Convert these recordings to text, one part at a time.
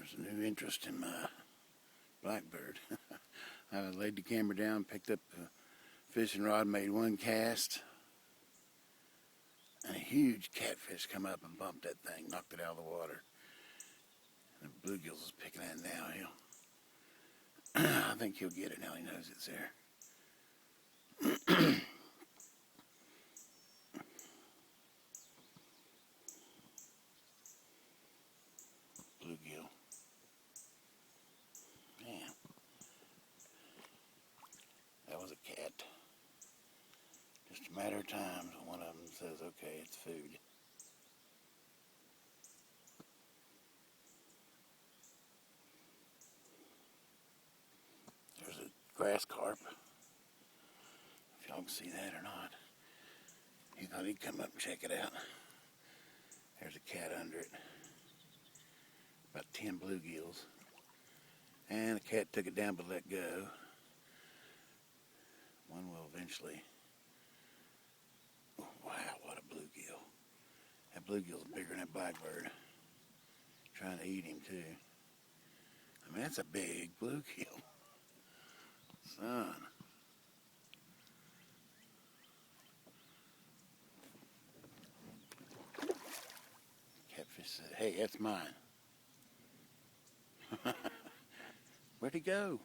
There's a new interest in my blackbird. I laid the camera down, picked up a fishing rod, made one cast, and a huge catfish come up and bumped that thing, knocked it out of the water. And the bluegills is picking at it now. I think he'll get it now he knows it's there. Bluegill. Man. That was a cat. Just a matter of time when one of them says, okay, it's food. There's a grass carp. If y'all can see that or not. He thought he'd come up and check it out. There's a cat under it. About 10 bluegills. And the cat took it down but let go. One will eventually. Oh, wow, what a bluegill. That bluegill's bigger than that blackbird. Trying to eat him too. I mean, that's a big bluegill. Son. Catfish said, hey, that's mine. Where'd he go?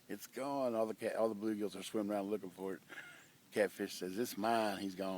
It's gone. All the bluegills are swimming around looking for it. Catfish says, it's mine. He's gone.